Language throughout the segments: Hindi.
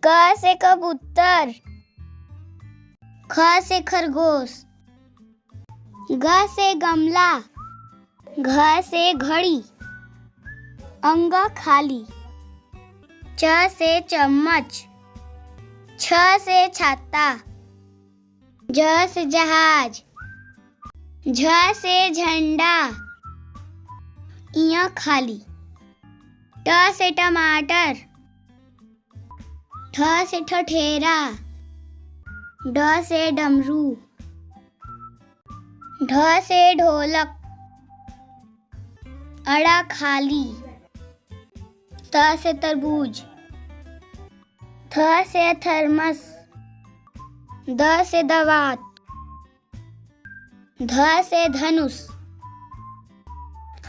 क से कबूतर, ख से खरगोश, ग से गमला, घ से घड़ी, अंग खाली, च से चम्मच, छ से छाता, ज से जहाज, झ से झंडा, इया खाली, ट से टमाटर, ठ से ठठेरा, ड से डमरू, ढ से ढोलक, अड़ा खाली, त से तरबूज, थ से थर्मस, द से दवात, ध से धनुष,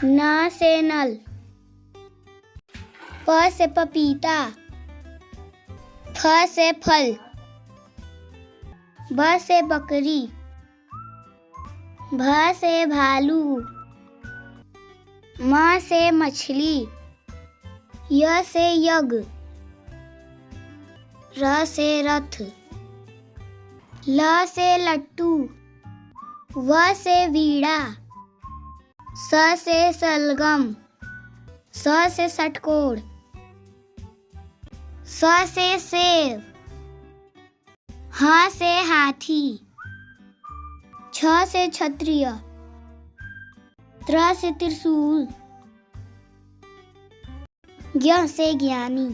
न से नल, प से पपीता, फ से फल, ब से बकरी, भ से भालू, म से मछली, य से यज्ञ, र से रथ, ल से लट्टू, व से वीणा, स से सलगम, स से षटकोण, स से सेब, ह से हाथी, छ से क्षत्रिय, त्र से त्रिशूल, ज्ञ से ज्ञानी।